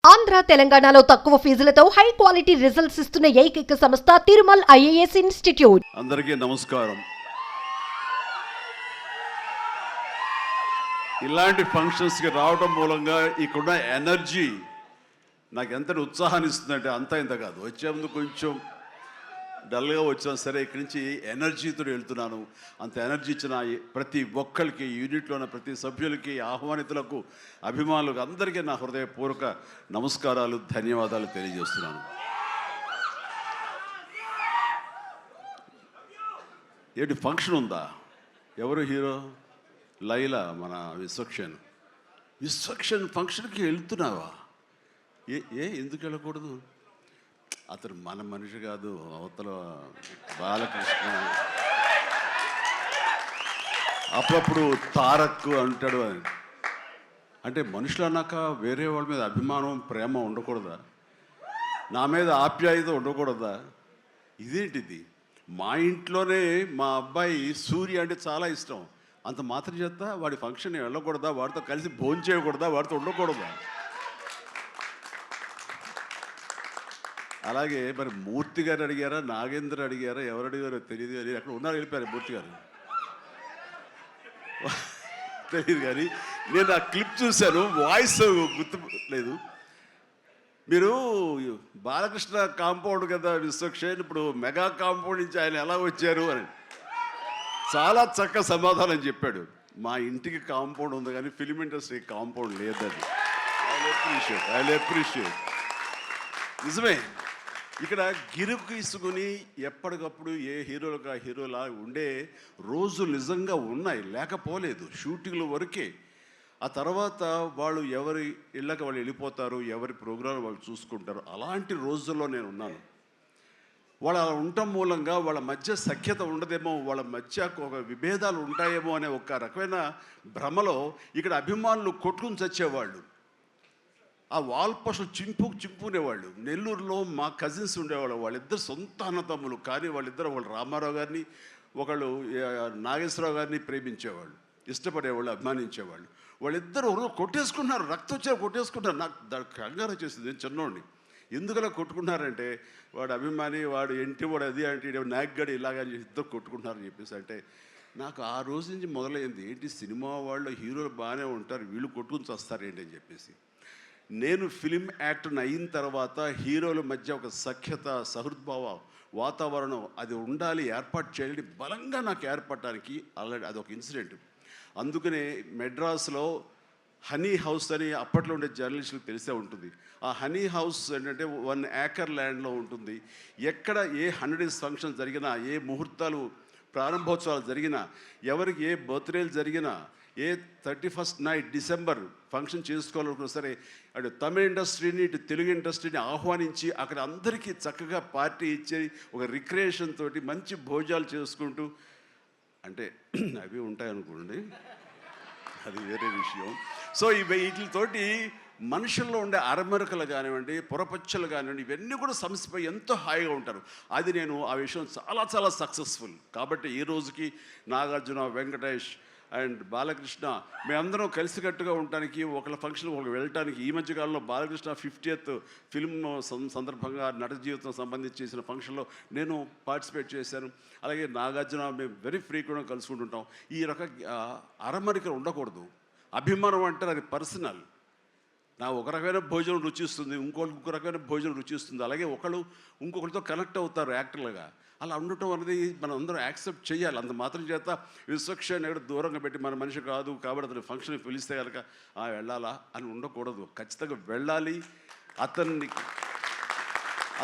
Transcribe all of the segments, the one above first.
ఆంధ్ర తెలంగాణలో తక్కువ ఫీజులతో high quality results ఇస్తున్న ఏకైక సంస్థ తిరుమల్ ఐఏఎస్ ఇన్స్టిట్యూట్. అందరికీ నమస్కారం. ఇలాంటి ఫంక్షన్స్కి రావడం మూలంగా ఇక్కడున్న ఎనర్జీ నాకు ఎంత ఉత్సాహాన్ని ఇస్తుందంటే అంతా ఇంత కాదు. వచ్చే ముందు కొంచెం డల్గా వచ్చినా సరే ఇక్కడి నుంచి ఎనర్జీతో వెళ్తున్నాను. అంత ఎనర్జీ ఇచ్చిన ప్రతి ఒక్కరికి, యూనిట్లో ఉన్న ప్రతి సభ్యులకి, ఆహ్వానితులకు, అభిమానులకు అందరికీ నా హృదయపూర్వక నమస్కారాలు, ధన్యవాదాలు తెలియజేస్తున్నాను. ఏంటి ఫంక్షన్ ఉందా? ఎవరు హీరో? లైలా, మన విశ్వక్షన్ ఫంక్షన్కి వెళ్తున్నావా? ఎందుకు వెళ్ళకూడదు? అతను మన మనిషి కాదు, అవతల బాలకృష్ణ. అప్పుడప్పుడు తారక్ అంటాడు. అంటే మనుషులు అన్నాక వేరే వాళ్ళ మీద అభిమానం, ప్రేమ ఉండకూడదా? నా మీద ఆప్యాయత ఉండకూడదా? ఇదేంటిది? మా ఇంట్లోనే మా అబ్బాయి సూర్య అంటే చాలా ఇష్టం. అంత మాత్రం చేత వాడి ఫంక్షన్ వెళ్ళకూడదా? వాడితో కలిసి భోజనం చేయకూడదా? వాడితో ఉండకూడదా? అలాగే మరి మూర్తి గారు అడిగారా, నాగేంద్ర అడిగారా, ఎవరు అడిగారో తెలియదు. కానీ అక్కడ ఉన్నారు, వెళ్ళిపోయారు మూర్తి గారు. తెలియదు కానీ నేను ఆ క్లిప్ చూశాను, వాయిస్ గుర్తు లేదు. మీరు బాలకృష్ణ కాంపౌండ్ కదా విశ్వక్సేన్, ఇప్పుడు మెగా కాంపౌండ్ నుంచి ఆయన ఎలా వచ్చారు అని చాలా చక్కగా సమాధానం చెప్పాడు. మా ఇంటికి కాంపౌండ్ ఉంది కానీ ఫిలిం ఇండస్ట్రీ కాంపౌండ్ లేదని. I appreciate. నిజమే, ఇక్కడ గిరుకు తీసుకుని ఎప్పటికప్పుడు ఏ హీరోలుగా హీరోలా ఉండే రోజులు నిజంగా ఉన్నాయి, లేకపోలేదు. షూటింగ్ల వరకే. ఆ తర్వాత వాళ్ళు ఎవరి ఇళ్ళకి వాళ్ళు వెళ్ళిపోతారు, ఎవరి ప్రోగ్రాం వాళ్ళు చూసుకుంటారు. అలాంటి రోజుల్లో నేను ఉన్నాను. వాళ్ళు అలా ఉండటం మూలంగా వాళ్ళ మధ్య సఖ్యత ఉండదేమో, వాళ్ళ మధ్య ఒక విభేదాలు ఉంటాయేమో అనే ఒక రకమైన భ్రమలో ఇక్కడ అభిమానులు కొట్టుకుని చచ్చేవాళ్ళు. ఆ వాల్ పోస్టులు చింపుకునేవాళ్ళు. నెల్లూరులో మా కజిన్స్ ఉండేవాళ్ళు. వాళ్ళిద్దరు సొంత అన్నతమ్ములు, కానీ వాళ్ళిద్దరు ఒకళ్ళు రామారావు గారిని, ఒకళ్ళు నాగేశ్వరరావు గారిని ప్రేమించేవాళ్ళు, ఇష్టపడేవాళ్ళు, అభిమానించేవాళ్ళు. వాళ్ళిద్దరు కొట్టేసుకుంటున్నారు, రక్తం వచ్చే కొట్టేసుకుంటారు. నాకు దానికి కంగారు వచ్చేసింది. చిన్నోడిని ఎందుకలా కొట్టుకుంటున్నారంటే, వాడు అభిమాని, వాడు వాడు అది అంటే నాగ్గడి ఇలాగని ఇద్దరు కొట్టుకుంటున్నారని చెప్పేసి అంటే నాకు ఆ రోజు నుంచి మొదలైంది, ఏంటి సినిమా వాళ్ళు హీరోలు బాగానే ఉంటారు, వీళ్ళు కొట్టుకుని వస్తారు ఏంటి అని చెప్పేసి. నేను ఫిలిం యాక్టర్ని అయిన తర్వాత హీరోల మధ్య ఒక సఖ్యత, సహృద్భావ వాతావరణం అది ఉండాలి, ఏర్పాటు చేయాలి బలంగా నాకు ఏర్పడటానికి ఆల్రెడీ అదొక ఇన్సిడెంట్. అందుకనే మెడ్రాస్లో హనీ హౌస్ అని అప్పట్లో ఉండే జర్నలిస్టులకు తెలిసే ఉంటుంది. ఆ హనీ హౌస్ ఏంటంటే 1 ఏకర్ ల్యాండ్లో ఉంటుంది. ఎక్కడ ఏ 100 డేస్ ఫంక్షన్ జరిగినా, ఏ ముహూర్తాలు ప్రారంభోత్సవాలు జరిగినా, ఎవరికి ఏ బర్త్డేలు జరిగినా, ఏ 31st నైట్ డిసెంబర్ ఫంక్షన్ చేసుకోవాలనుకున్నా సరే అటు తమిళ ఇండస్ట్రీని, ఇటు తెలుగు ఇండస్ట్రీని ఆహ్వానించి అక్కడ అందరికీ చక్కగా పార్టీ ఇచ్చి ఒక రిక్రియేషన్ తోటి మంచి భోజనాలు చేసుకుంటూ, అంటే అవి ఉంటాయనుకోండి, అది వేరే విషయం. సో వీటితోటి మనుషుల్లో ఉండే అరమరకలు కానివ్వండి, పొరపచ్చలు కానివ్వండి, ఇవన్నీ కూడా సమస్యపై ఎంతో హాయిగా ఉంటారు. అది నేను ఆ విషయం చాలా చాలా సక్సెస్ఫుల్. కాబట్టి ఈ రోజుకి నాగార్జున, వెంకటేష్ అండ్ బాలకృష్ణ మేమందరం కలిసికట్టుగా ఉండటానికి, ఒకళ్ళ ఫంక్షన్ ఒకళ్ళు వెళ్ళటానికి, ఈ మధ్యకాలంలో బాలకృష్ణ 50th ఫిల్మ్ సందర్భంగా నట జీవితం సంబంధించి చేసిన ఫంక్షన్లో నేను పార్టిసిపేట్ చేశాను. అలాగే నాగార్జున మేము వెరీ ఫ్రీక్వెంట్గా కలుసుకుంటుంటాం. ఈ అరమరికలు ఉండకూడదు. అభిమానం అంటే అది పర్సనల్. నా ఒక రకమైన భోజనం రుచిస్తుంది, ఇంకొక రకమైన భోజనం రుచిస్తుంది. అలాగే ఒకళ్ళు ఇంకొకరితో కనెక్ట్ అవుతారు యాక్టర్లుగా. అలా ఉండటం అనేది మనం అందరం యాక్సెప్ట్ చేయాలి. అంత మాత్రం చేత విశ్వక్సేన్ ఎక్కడ దూరంగా పెట్టి మన మనిషి కాదు కాబట్టి అతను ఫంక్షన్కి పిలిస్తే కనుక వెళ్ళాలా అని ఉండకూడదు. ఖచ్చితంగా వెళ్ళాలి.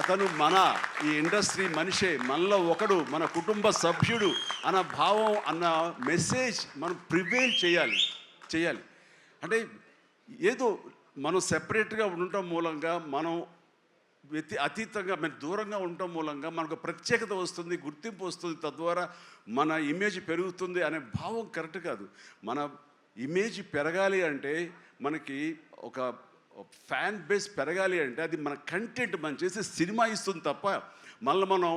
అతను మన ఈ ఇండస్ట్రీ మనిషే, మనలో ఒకడు, మన కుటుంబ సభ్యుడు అన్న భావం, అన్న మెసేజ్ మనం ప్రివేల్ చేయాలి. అంటే ఏదో మనం సెపరేట్గా ఉండటం మూలంగా, మనం అతీతంగా మనం దూరంగా ఉండటం మూలంగా మనకు ప్రత్యేకత వస్తుంది, గుర్తింపు వస్తుంది, తద్వారా మన ఇమేజ్ పెరుగుతుంది అనే భావం కరెక్ట్ కాదు. మన ఇమేజ్ పెరగాలి అంటే, మనకి ఒక ఫ్యాన్ బేస్ పెరగాలి అంటే అది మన కంటెంట్, మనం చేసే సినిమా ఇస్తుంది తప్ప మనల్ని మనం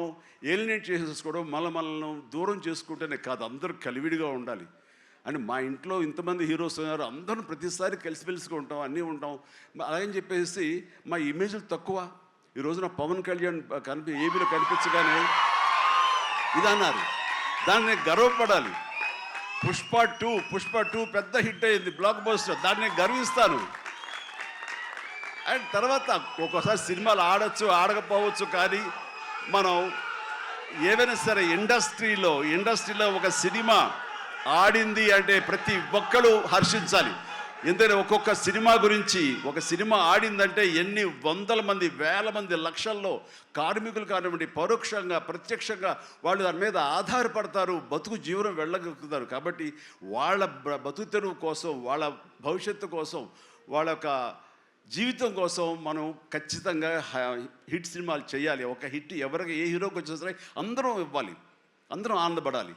ఏలినేట్ చేసేసుకోవడం, మనల్ని దూరం చేసుకుంటేనే కాదు. అందరూ కలివిడిగా ఉండాలి. అంటే మా ఇంట్లో ఇంతమంది హీరోస్ ఉన్నారు, అందరం ప్రతిసారి కలిసిమెలిసిగా ఉంటాం, అన్నీ ఉంటాం. అలాగని చెప్పేసి మా ఇమేజ్లు తక్కువ. ఈ రోజున పవన్ కళ్యాణ్ ఏబీలో కనిపించగానే ఇది అన్నారు, దాన్ని గర్వపడాలి. పుష్ప టూ పెద్ద హిట్ అయింది, బ్లాక్ బస్టర్, దాన్ని గర్విస్తాను. అండ్ తర్వాత ఒక్కోసారి సినిమాలు ఆడచ్చు ఆడకపోవచ్చు, కానీ మనం ఏవైనా సరే ఇండస్ట్రీలో ఒక సినిమా ఆడింది అంటే ప్రతి ఒక్కరు హర్షించాలి. ఎందుకంటే ఒక్కొక్క సినిమా గురించి, ఒక సినిమా ఆడిందంటే ఎన్ని వందల మంది, వేల మంది, లక్షల్లో కార్మికులు కానివ్వండి, పరోక్షంగా ప్రత్యక్షంగా వాళ్ళు దాని మీద ఆధారపడతారు, బతుకు జీవనం వెళ్ళగలుగుతారు. కాబట్టి వాళ్ళ బతుకు తెరువు కోసం, వాళ్ళ భవిష్యత్తు కోసం, వాళ్ళ యొక్క జీవితం కోసం మనం ఖచ్చితంగా హిట్ సినిమాలు చేయాలి. ఒక హిట్ ఎవరికి ఏ హీరోకి వచ్చినా సరే అందరం ఇవ్వాలి, అందరం ఆనందపడాలి.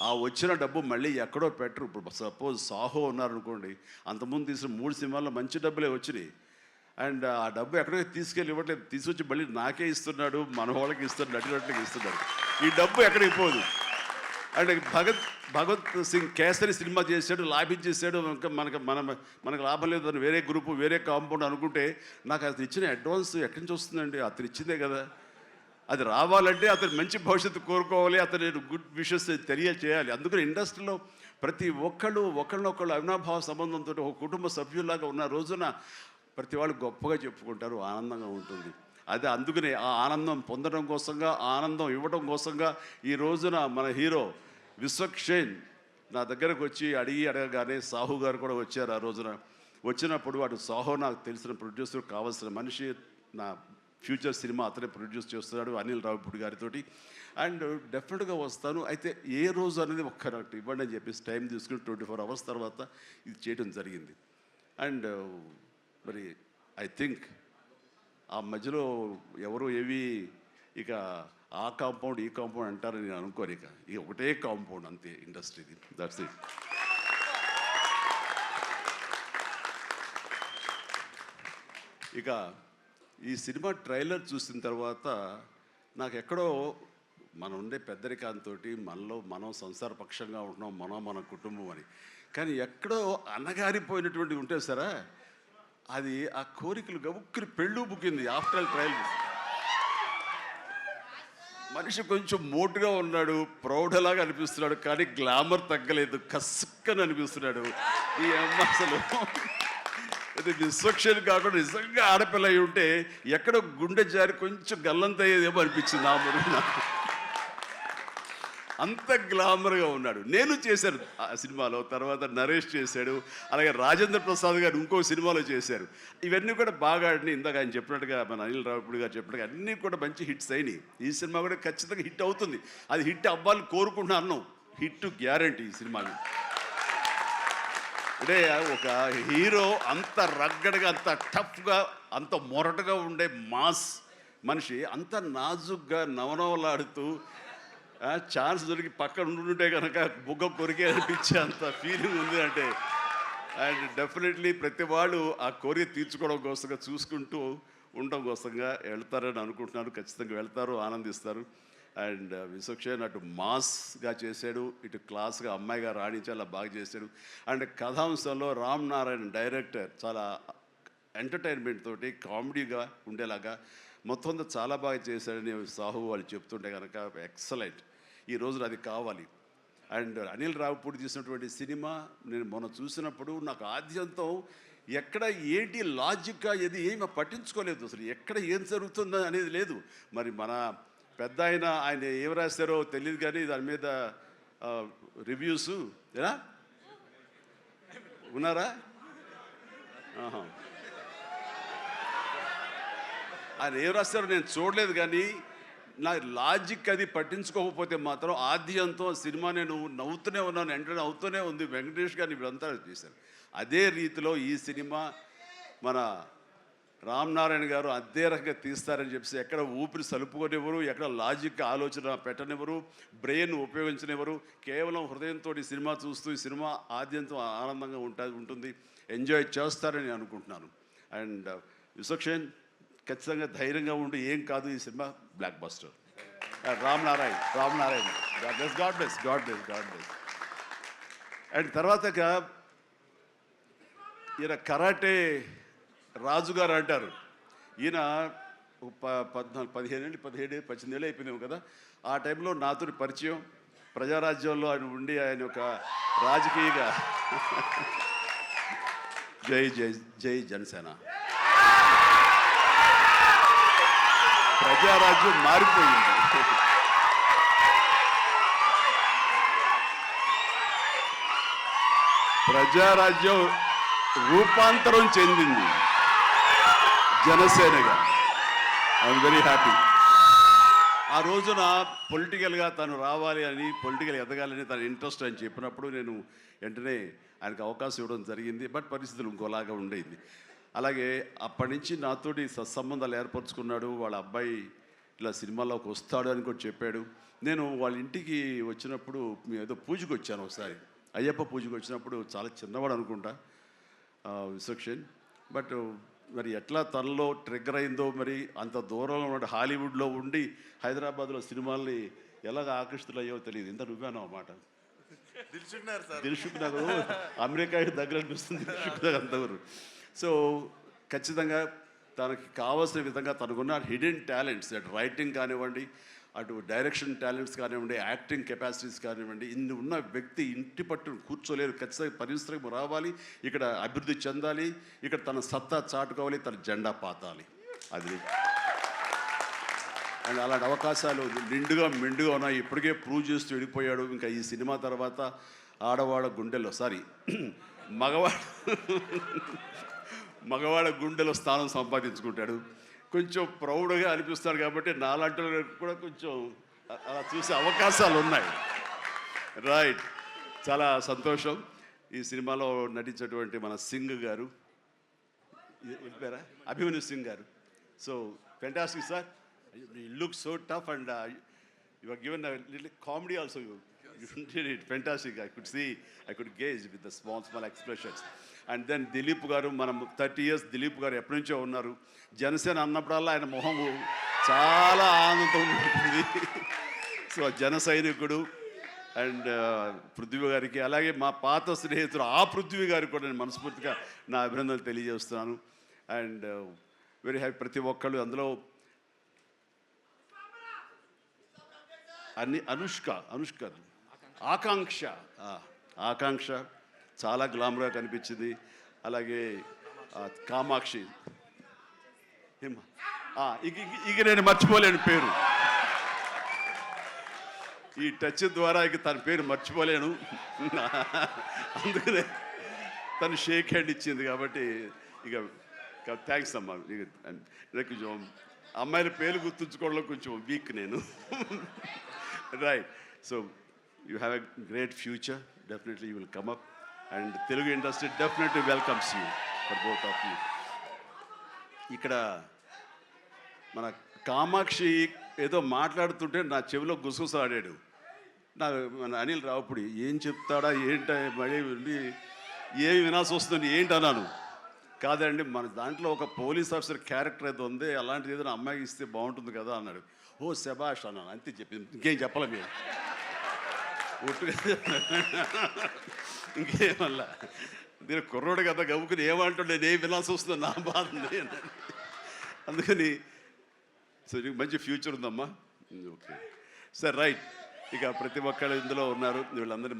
ఆ వచ్చిన డబ్బు మళ్ళీ ఎక్కడో పెట్టరు. ఇప్పుడు సపోజ్ సాహో ఉన్నారనుకోండి, అంతకుముందు తీసిన 3 సినిమాల్లో మంచి డబ్బులే వచ్చినాయి. అండ్ ఆ డబ్బు ఎక్కడికి తీసుకెళ్ళి ఇవ్వట్లేదు, తీసుకొచ్చి మళ్ళీ నాకే ఇస్తున్నాడు, మన వాళ్ళకి ఇస్తున్నాడు, నటినట్లకి ఇస్తున్నాడు. ఈ డబ్బు ఎక్కడికి పోదు. అంటే భగత్ సింగ్ కేసరి సినిమా చేశాడు, లాభించేసాడు, ఇంకా మనకు లాభం లేదు అని వేరే గ్రూపు, వేరే కాంపౌండ్ అనుకుంటే, నాకు అతను ఇచ్చిన అడ్వాన్స్ ఎక్కడి నుంచి వస్తుందండి? అతను ఇచ్చిందే కదా. అది రావాలంటే అతను మంచి భవిష్యత్తు కోరుకోవాలి, అతను గుడ్ విషెస్ తెలియచేయాలి. అందుకని ఇండస్ట్రీలో ప్రతి ఒక్కళ్ళు ఒకళ్ళనొకళ్ళు అవినాభావ సంబంధంతో ఒక కుటుంబ సభ్యుల్లాగా ఉన్న రోజున ప్రతి వాళ్ళు గొప్పగా చెప్పుకుంటారు, ఆనందంగా ఉంటుంది. అదే అందుకనే ఆ ఆనందం పొందడం కోసంగా, ఆనందం ఇవ్వడం కోసంగా ఈ రోజున మన హీరో విశ్వక్షేణ్ నా దగ్గరకు వచ్చి అడగగానే సాహు గారు కూడా వచ్చారు. ఆ రోజున వచ్చినప్పుడు వాడు సాహు నాకు తెలిసిన ప్రొడ్యూసర్, కావాల్సిన మనిషి, నా ఫ్యూచర్ సినిమా అతనే ప్రొడ్యూస్ చేస్తున్నాడు అనిల్ రావిపూడి గారితో. అండ్ డెఫినెట్గా వస్తాను, అయితే ఏ రోజు అనేది ఒక్కరట్టు ఇవ్వండి అని చెప్పేసి టైం తీసుకుని 24 hours తర్వాత ఇది చేయడం జరిగింది. అండ్ మరి ఐ థింక్ ఆ మధ్యలో ఎవరు ఏవి ఇక ఆ కాంపౌండ్ ఈ కాంపౌండ్ అంటారని నేను అనుకోను. ఇక ఒకటే కాంపౌండ్ అంతే ఇండస్ట్రీది, దట్స్ ఇట్. ఇక ఈ సినిమా ట్రైలర్ చూసిన తర్వాత నాకు ఎక్కడో మనం ఉండే పెద్దరికాంతో మనం సంసారపక్షంగా ఉంటున్నాం, మన కుటుంబం అని, కానీ ఎక్కడో అన్నగారిపోయినటువంటి ఉంటే సరే అది ఆ కోరికలు గబుక్కుని పెళ్ళు బుక్కింది. ఆఫ్టర్ ట్రయల్ మనిషి కొంచెం మోటుగా ఉన్నాడు, ప్రౌఢలాగా అనిపిస్తున్నాడు, కానీ గ్లామర్ తగ్గలేదు, కసుక్కని అనిపిస్తున్నాడు. ఈ అమ్మ అసలు అది విశ్వక్షేణ్ కాకుండా నిజంగా ఆడపిల్ల అయి ఉంటే ఎక్కడ గుండె జారి కొంచెం గల్లంత అయ్యేదేమో అనిపించింది ఆ మురుగు నాకు. అంత గ్లామర్గా ఉన్నాడు. నేను చేశాను ఆ సినిమాలో, తర్వాత నరేష్ చేశాడు, అలాగే రాజేంద్ర ప్రసాద్ గారు ఇంకో సినిమాలో చేశారు. ఇవన్నీ కూడా బాగా ఆడినాయి. ఇందాక ఆయన చెప్పినట్టుగా, మన అనిల్ రావిపూడి గారు చెప్పినట్టుగా అన్నీ కూడా మంచి హిట్స్ అయినాయి. ఈ సినిమా కూడా ఖచ్చితంగా హిట్ అవుతుంది. అది హిట్ అవ్వాలని కోరుకుంటున్నాను. హిట్ గ్యారంటీ ఈ సినిమాని. అంటే ఒక హీరో అంత రగ్గడగా, అంత టఫ్గా, అంత మొరటగా ఉండే మాస్ మనిషి అంత నాజుగ్గా నవనవలాడుతూ ఛాన్స్ దొరికి పక్కన ఉంటుంటే కనుక బుగ్గ కొరికే అనిపించే అంత ఫీలింగ్ ఉంది. అంటే అండ్ డెఫినెట్లీ ప్రతి వాళ్ళు ఆ కోరిక తీర్చుకోవడం కోసంగా, చూసుకుంటూ ఉండడం కోసంగా వెళ్తారని అనుకుంటున్నారు. ఖచ్చితంగా వెళ్తారు, ఆనందిస్తారు. అండ్ విశ్వక్షేణ్ అటు మాస్గా చేశాడు, ఇటు క్లాస్గా అమ్మాయిగా రాణించి అలా బాగా చేశాడు. అండ్ కథాంశంలో రామ్ నారాయణ డైరెక్టర్ చాలా ఎంటర్టైన్మెంట్ తోటి కామెడీగా ఉండేలాగా మొత్తం అంతా చాలా బాగా చేశాడని సాహు వాళ్ళు చెప్తుంటే కనుక ఎక్సలెంట్. ఈ రోజున అది కావాలి. అండ్ అనిల్ రావిపూడి తీసినటువంటి సినిమా నేను మొన్న చూసినప్పుడు నాకు ఆద్యంతం ఎక్కడ ఏంటి లాజిక్గా ఏది ఏమి పట్టించుకోలేదు. అసలు ఎక్కడ ఏం జరుగుతుందో అనేది లేదు. మరి మన పెద్ద ఆయన ఏం రాశారో తెలియదు, కానీ దాని మీద రివ్యూస్ ఎలా ఉన్నారా? ఆయన ఏం రాస్తారో నేను చూడలేదు, కానీ నా లాజిక్ అది పట్టించుకోకపోతే మాత్రం ఆద్యంతం సినిమా నేను నవ్వుతూనే ఉన్నాను, ఎంటర్ అవుతూనే ఉంది. వెంకటేష్ గారిని వీళ్ళంతా చేశారు. అదే రీతిలో ఈ సినిమా మన రామ్ నారాయణ గారు అదే రకంగా తీస్తారని చెప్పేసి ఎక్కడ ఊపిరి సలుపుకొనివ్వరు, ఎక్కడ లాజిక్ ఆలోచన పెట్టనివ్వరు, బ్రెయిన్ ఉపయోగించనివ్వరు. కేవలం హృదయంతో ఈ సినిమా చూస్తూ ఈ సినిమా ఆద్యంతం ఆనందంగా ఉంటుంది, ఎంజాయ్ చేస్తారని అనుకుంటున్నాను. అండ్ విశ్వక్షేణ్ ఖచ్చితంగా ధైర్యంగా ఉండి ఏం కాదు, ఈ cinema block buster. Ram Narayana God bless. And తర్వాత ఈయన కరాటే రాజుగారు అంటారు. ఈయన 18 ఏళ్ళు అయిపోయిందేమో కదా. ఆ టైంలో నాతో పరిచయం, ప్రజారాజ్యంలో ఆయన ఉండి ఆయన ఒక రాజకీయగా జై జై జై జనసేన. ప్రజారాజ్యం మారిపోయింది. ప్రజారాజ్యం రూపాంతరం చెందింది జనసేనగా. I'm very happy. ఆ రోజున పొలిటికల్గా తను రావాలి అని, పొలిటికల్ ఎదగాలని తన ఇంట్రెస్ట్ అని చెప్పినప్పుడు నేను వెంటనే ఆయనకు అవకాశం ఇవ్వడం జరిగింది. బట్ పరిస్థితులు ఇంకోలాగా ఉండేది. అలాగే అప్పటి నుంచి నాతోటి సత్సంబంధాలు ఏర్పరచుకున్నాడు. వాళ్ళ అబ్బాయి ఇలా సినిమాలోకి వస్తాడు అని కూడా చెప్పాడు. నేను వాళ్ళ ఇంటికి వచ్చినప్పుడు ఏదో పూజకు వచ్చాను ఒకసారి, అయ్యప్ప పూజకు వచ్చినప్పుడు. చాలా చిన్నవాడు అనుకుంటా విశ్వక్షేణ్. బట్ మరి ఎట్లా తనలో ట్రిగ్గర్ అయిందో, మరి అంత దూరంలో ఉన్న హాలీవుడ్లో ఉండి హైదరాబాద్లో సినిమాల్ని ఎలాగ ఆకర్షితులయ్యో తెలియదు. ఇంత నువ్వేనో అన్నమాట. దిల్షుక్ నగర్ అమెరికాకి దగ్గర అనిపిస్తుంది. దిల్షుక్ నగర్ అంతవరకు. సో ఖచ్చితంగా తనకి కావాల్సిన విధంగా తనకున్న హిడెన్ టాలెంట్స్, అటు రైటింగ్ కానివ్వండి, అటు డైరెక్షన్ టాలెంట్స్ కానివ్వండి, యాక్టింగ్ కెపాసిటీస్ కానివ్వండి, ఇన్ని ఉన్న వ్యక్తి ఇంటి పట్టు కూర్చోలేరు. ఖచ్చితంగా పరిశ్రమ రావాలి, ఇక్కడ అభివృద్ధి చెందాలి, ఇక్కడ తన సత్తా చాటుకోవాలి, తన జెండా పాతాలి. అది అండ్ అలాంటి అవకాశాలు నిండుగా మెండుగా ఉన్నాయి. ఇప్పటికే ప్రూవ్ చేస్తూ వెళ్ళిపోయాడు. ఇంకా ఈ సినిమా తర్వాత ఆడవాళ్ళ గుండెల్లో మగవాళ్ళ గుండెలో స్థానం సంపాదించుకుంటాడు. కొంచెం ప్రౌడ్గా అనిపిస్తాడు. కాబట్టి నాలాంటి కూడా కొంచెం అలా చూసే అవకాశాలు ఉన్నాయి. రైట్, చాలా సంతోషం. ఈ సినిమాలో నటించేటువంటి మన సింగ్ గారు, అభిమన్యు సింగ్ గారు. So fantastic sir. You look so tough and you are given a little comedy also. You did it fantastic. I could gauge with the small expressions. And then Dilip గారు, మనం 30 years దిలీప్ గారు ఎప్పటి నుంచో ఉన్నారు. జనసేన అన్నప్పుడల్లా ఆయన మొహము చాలా ఆనందంతో ఉంటుంది. సో జన సైనికుడు. అండ్ పృథ్వీ గారికి, అలాగే మా పాత స్నేహితుడు ఆ పృథ్వీ గారికి కూడా నేను మనస్ఫూర్తిగా నా అభినందనలు తెలియజేస్తున్నాను. And very happy. ప్రతి ఒక్కళ్ళు అందులో అనుష్క ఆకాంక్ష చాలా గ్లామర్గా కనిపించింది. అలాగే కామాక్షి, ఇక నేను మర్చిపోలేను పేరు. ఈ టచ్ ద్వారా ఇక తన పేరు మర్చిపోలేను. అందుకనే తను షేక్ హ్యాండ్ ఇచ్చింది. కాబట్టి ఇక థ్యాంక్స్ అమ్మా. కొంచెం అమ్మాయిల పేరు గుర్తుంచుకోవడంలో కొంచెం వీక్ నేను. Right. So you have a great future. Definitely you will come up and Telugu industry definitely welcomes you for both of you. ఇక్కడ మన కామాక్షి ఏదో మాట్లాడుతుంటే నా చెవిలో గుసగుసలాడాడు. మన అనిల్ రావుపూడి ఏం చెప్తాడా ఏంట, మళ్ళీ ఏమి వినాల్సి వస్తుంది ఏంటి అన్నాను. కాదండి, మన దాంట్లో ఒక పోలీస్ ఆఫీసర్ క్యారెక్టర్ ఏదో ఉంది, అలాంటిది ఏదైనా అమ్మాయికి ఇస్తే బాగుంటుంది కదా అన్నాడు. ఓ శభాష్ అన్నాను, అంతే చెప్పింది. ఇంకేం చెప్పలే మీరు ఒట్టుగా. ఇంకేమల్లా నేను కుర్రోడు కదా గవ్వుకుని ఏమంటాడు, నేను ఏం వినాల్సి వస్తుంది, నా బాధ ఉంది. అందుకని సో నీకు మంచి ఫ్యూచర్ ఉందమ్మా. Okay sir, right. ఇక ప్రతి ఒక్కళ్ళు ఇందులో ఉన్నారు. వీళ్ళందరినీ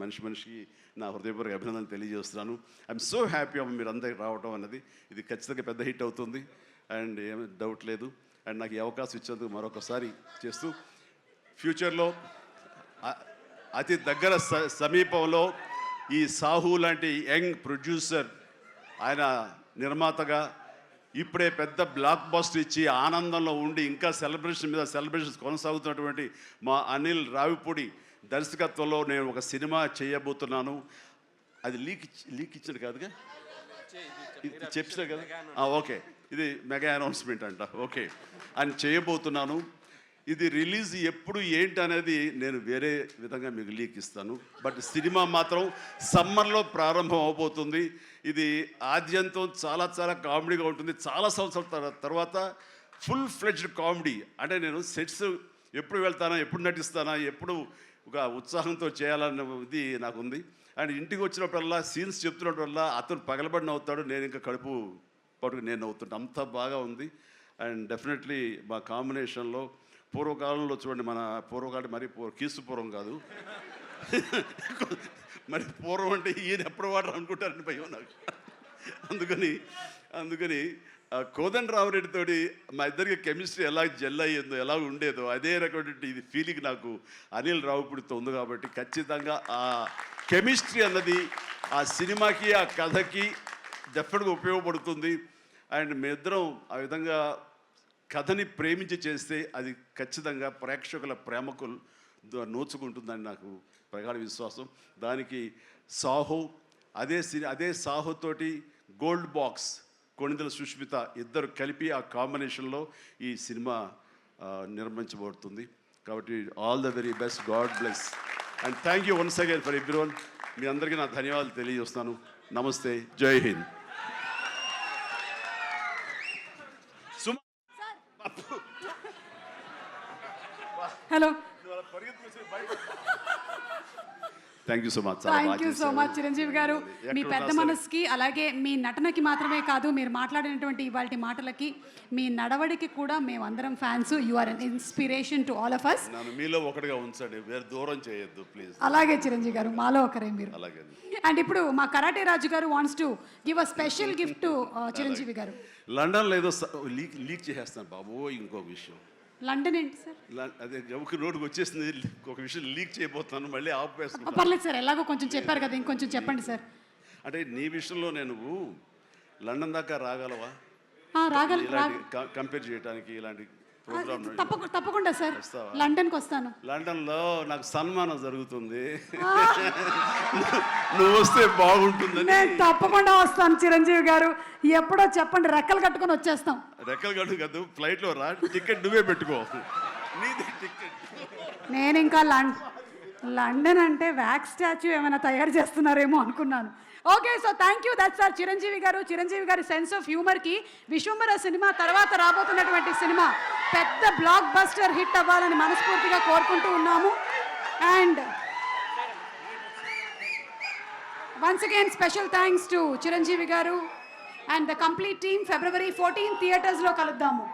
మనిషికి నా హృదయపూర్వక అభినందనలు తెలియజేస్తున్నాను. ఐఎమ్ సో హ్యాపీ అమ్మ మీరు అందరికి రావడం అన్నది. ఇది ఖచ్చితంగా పెద్ద హిట్ అవుతుంది అండ్ ఏమీ డౌట్ లేదు. అండ్ నాకు ఈ అవకాశం ఇచ్చేందుకు మరొకసారి చేస్తూ, ఫ్యూచర్లో అతి దగ్గర సమీపంలో ఈ సాహు లాంటి యంగ్ ప్రొడ్యూసర్, ఆయన నిర్మాతగా ఇప్పుడే పెద్ద బ్లాక్ బస్టర్ ఇచ్చి ఆనందంలో ఉండి ఇంకా సెలబ్రేషన్స్ కొనసాగుతున్నటువంటి మా అనిల్ రావిపూడి దర్శకత్వంలో నేను ఒక సినిమా చేయబోతున్నాను. అది లీక్ ఇచ్చాడు కాదుగా, చెప్పినా కదా. ఓకే, ఇది మెగా అనౌన్స్మెంట్ అంట. ఓకే, అని చేయబోతున్నాను. ఇది రిలీజ్ ఎప్పుడు ఏంటి అనేది నేను వేరే విధంగా మీకు లీక్ ఇస్తాను. బట్ సినిమా మాత్రం సమ్మర్లో ప్రారంభం అవబోతుంది. ఇది ఆద్యంతం చాలా చాలా కామెడీగా ఉంటుంది. చాలా సంవత్సరాల తర్వాత ఫుల్ ఫ్లెడ్జ్డ్ కామెడీ. అంటే నేను సెట్స్ ఎప్పుడు వెళ్తానా, ఎప్పుడు నటిస్తానా, ఎప్పుడు ఒక ఉత్సాహంతో చేయాలన్న ఇది నాకు ఉంది. అండ్ ఇంటికి వచ్చినప్పుడల్లా సీన్స్ చెప్తున్నప్పుడల్లా అతను పగలబడి నవ్వుతాడు, నేను ఇంకా కడుపు పట్టుకు నేను నవ్వుతుంటాను. అంత బాగా ఉంది. అండ్ డెఫినెట్లీ మా కాంబినేషన్లో పూర్వకాలంలో చూడండి, మన పూర్వకాలం మరీ కీసు పూర్వం కాదు, మరి పూర్వం అంటే ఈయన ఎప్పుడు వాడరు అనుకుంటారని భయం నాకు. అందుకని కోదండరామరెడ్డితోటి మా ఇద్దరికి కెమిస్ట్రీ ఎలా జెల్ అయ్యేదో, ఎలా ఉండేదో అదే రకమైన ఇది ఫీలింగ్ నాకు అనిల్ రావుపూడితో ఉంది. కాబట్టి ఖచ్చితంగా ఆ కెమిస్ట్రీ అన్నది ఆ సినిమాకి ఆ కథకి డెఫినెట్గా ఉపయోగపడుతుంది. అండ్ మీ ఇద్దరం ఆ విధంగా కథని ప్రేమించి చేస్తే అది ఖచ్చితంగా ప్రేక్షకుల ప్రేమకు నోచుకుంటుందని నాకు ప్రగాఢ విశ్వాసం. దానికి సాహో అదే సాహోతోటి గోల్డ్ బాక్స్ కొణిదెల సుష్మిత ఇద్దరు కలిపి ఆ కాంబినేషన్లో ఈ సినిమా నిర్మించబడుతుంది. కాబట్టి all the very best, god bless and thank you once again for everyone. మీ అందరికీ నా ధన్యవాదాలు తెలియజేస్తున్నాను. నమస్తే, Jai Hind. Hello, thank you so much. Thank you so much Chiranjeevi garu. మీ పెద్ద మనసుకి, అలాగే మీ నటనకి మాత్రమే కాదు, మీరు మాట్లాడినటువంటి ఇవాళ మాటలకి, మీ నడవడికి కూడా మేమందరం fans. You are an inspiration to all of us. నన్ను మీలో ఒకటిగా ఉంచండి, వేరే దూరం చేయొద్దు ప్లీజ్. అలాగే చిరంజీవి గారు, మాలో ఒకరే మీరు. అలాగే. అండ్ ఇప్పుడు మా కరాటే రాజు గారు wants to give a special gift to Chiranjeevi గారు. లండన్లో ఏదో లీక్ చేసేస్తాను బాబు. ఇంకొక విషయం, లండన్ ఏంటి సార్? అదే ఎవరికి నోటికి వచ్చేసింది, ఒక విషయం లీక్ చేయబోతున్నాను, మళ్ళీ ఆపేస్తున్నాను. పర్లేదు సార్, ఎలాగో కొంచెం చెప్పారు కదా, ఇంకొంచెం చెప్పండి సార్. అంటే నీ విషయంలో నేను లండన్ దాకా రాగలవా? కంపేర్ చేయడానికి ఇలాంటి ప్రోగ్రామ్ తప్పకుండా సార్, లండన్కి వస్తాను. లండన్లో నాకు సన్మానం జరుగుతుంది, నువ్వు వస్తే బాగుంటుందని. నేను తప్పకుండా వస్తాను చిరంజీవి గారు, ఎప్పుడో చెప్పండి, రెక్కలు కట్టుకొని వచ్చేస్తాం. రెక్కలు కట్టు కాదు, ఫ్లైట్లో రా, టికెట్ నువ్వే పెట్టుకో, నీది టికెట్. నేను ఇంకా లండన్ అంటే వ్యాక్స్ స్టాచ్యూ ఏమైనా తయారు చేస్తున్నారేమో అనుకున్నాను. Okay, so thank you, that's our Chiranjeevi garu. Chiranjeevi గారి సెన్స్ ఆఫ్ హ్యూమర్కి విశ్వంబర సినిమా తర్వాత రాబోతున్నటువంటి సినిమా పెద్ద బ్లాక్ బస్టర్ హిట్ అవ్వాలని మనస్ఫూర్తిగా కోరుకుంటూ ఉన్నాము. And once again special thanks to Chiranjeevi garu and the complete team. February 14 థియేటర్స్లో కలుద్దాము.